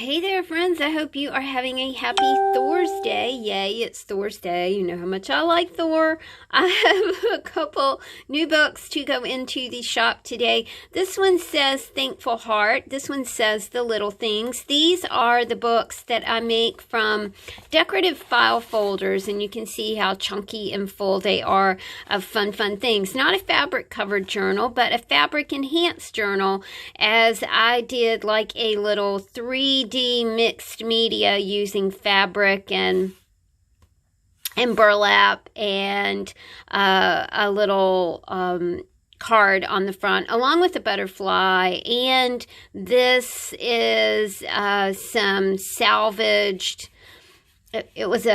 Hey there, friends. I hope you are having a happy Thursday. Yay, it's Thursday. You know how much I like Thor. I have a couple new books to go into the shop today. This one says Thankful Heart. This one says The Little Things. These are the books that I make from decorative file folders, and you can see how chunky and full they are of fun things. Not a fabric covered journal, but a fabric enhanced journal, as I did like a little 3D mixed media using fabric and burlap and a little card on the front along with a butterfly. And this is some salvaged, it was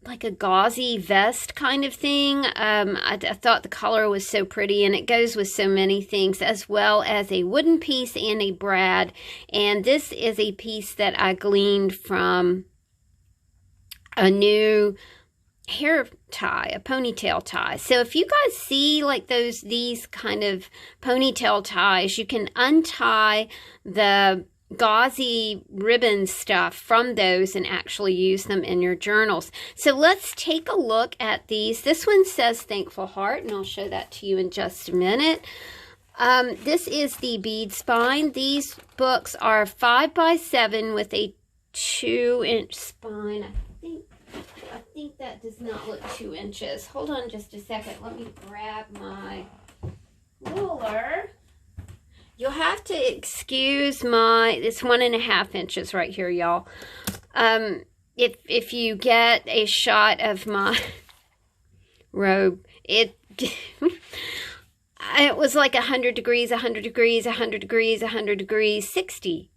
like a gauzy vest kind of thing. I thought the color was so pretty, and it goes with so many things, as well as a wooden piece and a brad. And this is a piece that I gleaned from a new hair tie, a ponytail tie. So if you guys see like these kind of ponytail ties, you can untie the gauzy ribbon stuff from those and actually use them in your journals. So let's take a look at these. This one says Thankful Heart, and I'll show that to you in just a minute. This is the bead spine. These books are 5x7 with a 2-inch spine. I think that does not look 2 inches. Hold on just a second. Let me grab my ruler. You'll have to excuse it's 1.5 inches right here, y'all. If you get a shot of my robe, it was like 100 degrees, 100 degrees, 100 degrees, 100 degrees, 60.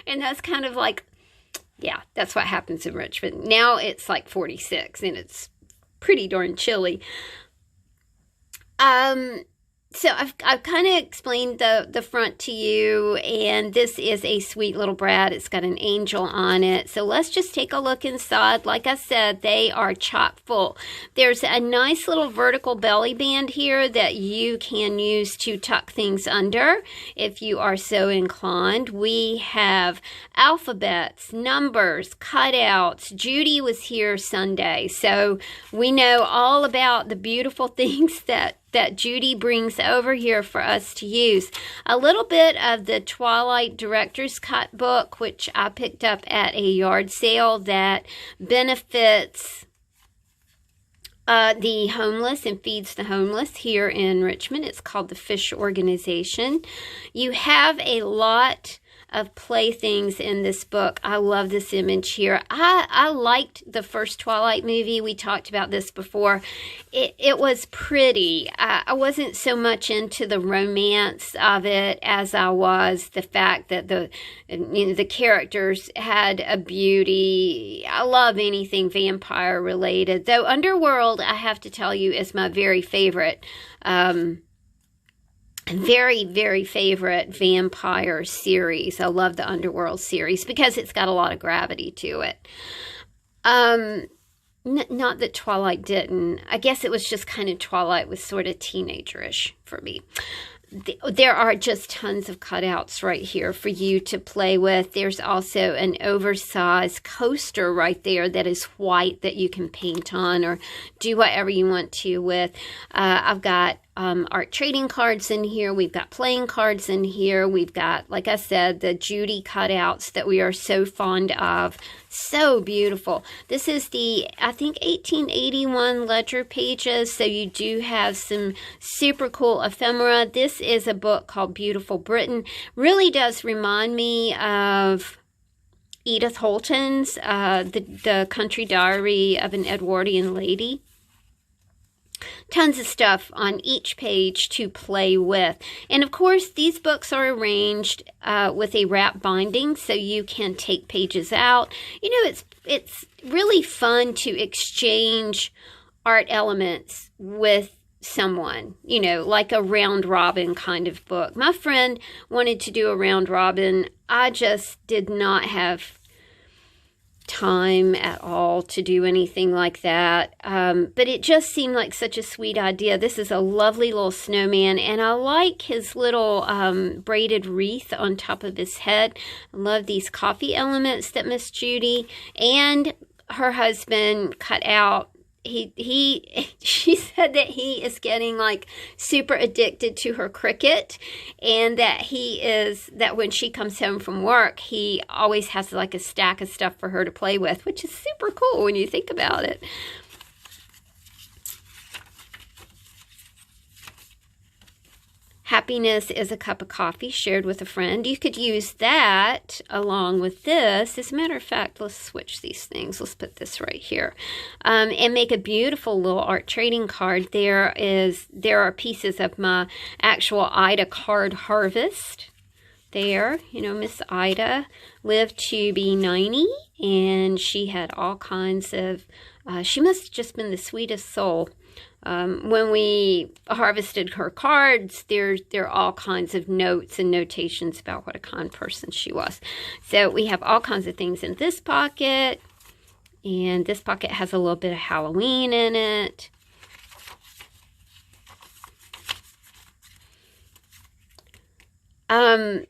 And that's kind of like, yeah, that's what happens in Richmond. Now it's like 46, and it's pretty darn chilly. So I've kind of explained the front to you, and this is a sweet little brad. It's got an angel on it. So let's just take a look inside. Like I said, they are chock full. There's a nice little vertical belly band here that you can use to tuck things under if you are so inclined. We have alphabets, numbers, cutouts. Judy was here Sunday, so we know all about the beautiful things that Judy brings over here for us to use. A little bit of the Twilight Director's Cut book, which I picked up at a yard sale, that benefits the homeless and feeds the homeless here in Richmond. It's called the Fish Organization. You have a lot of playthings in this book. I love this image here. I liked the first Twilight movie. We talked about this before. It was pretty. I wasn't so much into the romance of it as I was the fact that the characters had a beauty. I love anything vampire related, though Underworld, I have to tell you, is my very favorite very favorite vampire series. I love the Underworld series because it's got a lot of gravity to it. Not that Twilight didn't. I guess it was just kind of Twilight was sort of teenagerish for me. There are just tons of cutouts right here for you to play with. There's also an oversized coaster right there that is white that you can paint on or do whatever you want to with. I've got art trading cards in here. We've got playing cards in here. We've got, like I said, the Judy cutouts that we are so fond of. So beautiful. This is the, I think, 1881 ledger pages, so you do have some super cool ephemera. This is a book called Beautiful Britain. Really does remind me of Edith Holton's the Country Diary of an Edwardian Lady. Tons of stuff on each page to play with. And of course, these books are arranged with a wrap binding, so you can take pages out. You know, it's really fun to exchange art elements with someone, you know, like a round robin kind of book. My friend wanted to do a round robin. I just did not have time at all to do anything like that. But it just seemed like such a sweet idea. This is a lovely little snowman, and I like his little braided wreath on top of his head. I love these coffee elements that Miss Judy and her husband cut out. She said that he is getting like super addicted to her cricket, and that when she comes home from work, he always has like a stack of stuff for her to play with, which is super cool when you think about it. Happiness is a cup of coffee shared with a friend. You could use that along with this. As a matter of fact, let's switch these things. Let's put this right here and make a beautiful little art trading card. There are pieces of my actual Ida card harvest there. You know, Miss Ida lived to be 90, and she had all kinds of, she must have just been the sweetest soul. When we harvested her cards, there are all kinds of notes and notations about what a kind person she was. So we have all kinds of things in this pocket, and this pocket has a little bit of Halloween in it. I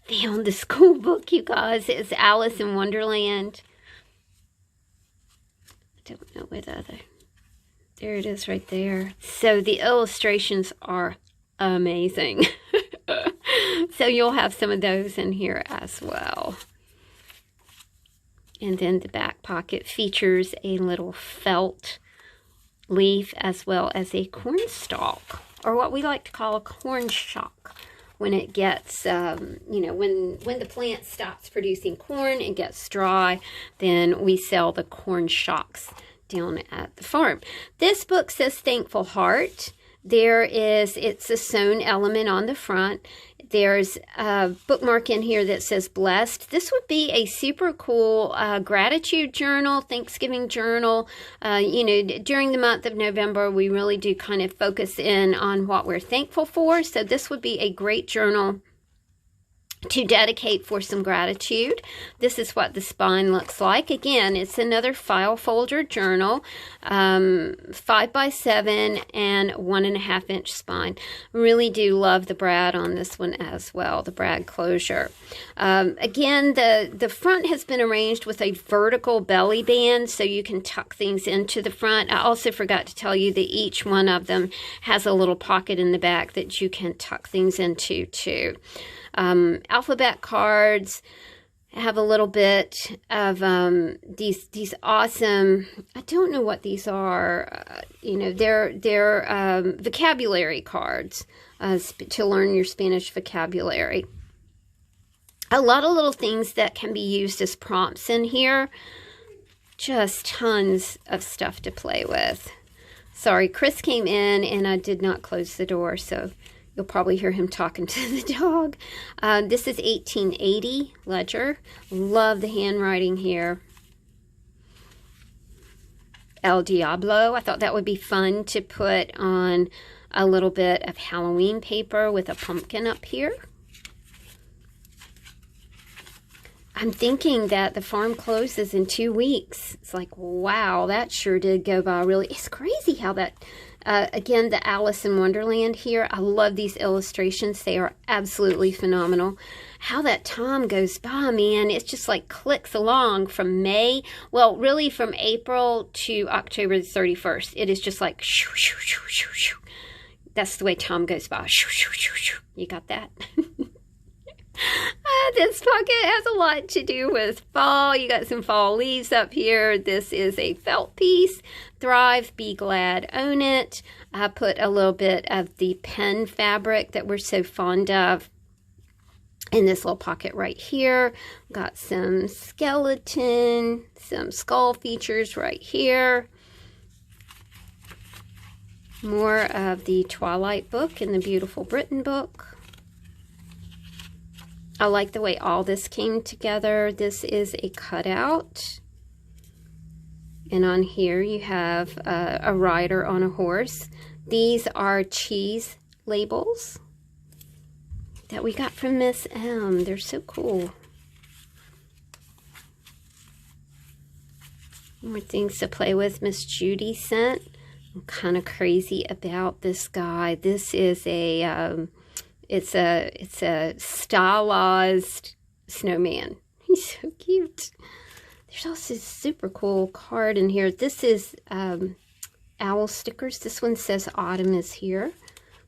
found the school book, you guys. It's Alice in Wonderland. I don't know where the other... There it is right there. So the illustrations are amazing. So you'll have some of those in here as well. And then the back pocket features a little felt leaf as well as a corn stalk, or what we like to call a corn shock. When it gets, you know, when the plant stops producing corn and gets dry, then we sell the corn shocks down at the farm. This book says Thankful Heart. It's a sewn element on the front. There's a bookmark in here that says Blessed. This would be a super cool gratitude journal, Thanksgiving journal. You know, during the month of November, we really do kind of focus in on what we're thankful for. So this would be a great journal to dedicate for some gratitude. This is what the spine looks like. Again, it's another file folder journal, 5x7 and 1.5 inch spine. Really do love the brad on this one as well, the brad closure. Again, the front has been arranged with a vertical belly band, so you can tuck things into the front. I also forgot to tell you that each one of them has a little pocket in the back that you can tuck things into too. Alphabet cards have a little bit of these awesome, I don't know what these are, you know, they're vocabulary cards to learn your Spanish vocabulary. A lot of little things that can be used as prompts in here. Just tons of stuff to play with. Sorry, Chris came in and I did not close the door, so you'll probably hear him talking to the dog. This is 1880 ledger. Love the handwriting here. El Diablo. I thought that would be fun to put on a little bit of Halloween paper with a pumpkin up here. I'm thinking that the farm closes in 2 weeks. It's like, wow, that sure did go by really. It's crazy how that, again, the Alice in Wonderland here. I love these illustrations. They are absolutely phenomenal. How that time goes by, man. It's just like clicks along from May. Well, really from April to October the 31st. It is just like shoo, shoo, shoo, shoo, shoo. That's the way time goes by. Shoo, shoo, shoo, shoo. You got that? This pocket has a lot to do with fall. You got some fall leaves up here. This is a felt piece. Thrive, be glad, own it. I put a little bit of the pen fabric that we're so fond of in this little pocket right here. Got some skeleton, some skull features right here. More of the Twilight book and the Beautiful Britain book. I like the way all this came together. This is a cutout. And on here you have a rider on a horse. These are cheese labels that we got from Miss M. They're so cool. More things to play with. Miss Judy sent. I'm kind of crazy about this guy. This is a it's a stylized snowman. He's so cute. There's also a super cool card in here. This is owl stickers. This one says autumn is here.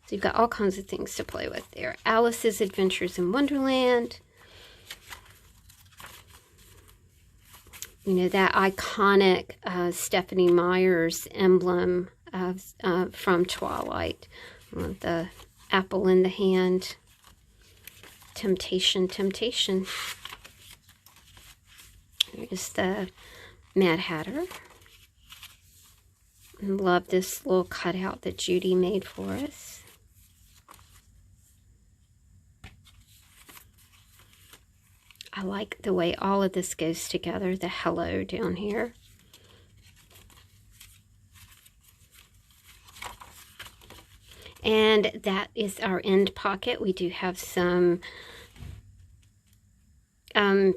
So you've got all kinds of things to play with there. Alice's Adventures in Wonderland. You know, that iconic Stephanie Meyer's emblem from Twilight. The apple in the hand. Temptation, temptation. Here's the Mad Hatter. I love this little cutout that Judy made for us. I like the way all of this goes together. The hello down here. And that is our end pocket. We do have some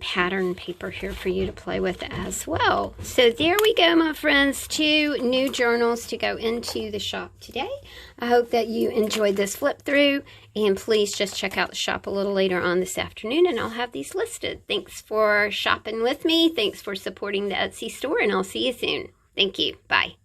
pattern paper here for you to play with as well. So there we go, my friends. 2 new journals to go into the shop today. I hope that you enjoyed this flip through, and please just check out the shop a little later on this afternoon, and I'll have these listed. Thanks for shopping with me. Thanks for supporting the Etsy store, and I'll see you soon. Thank you. Bye.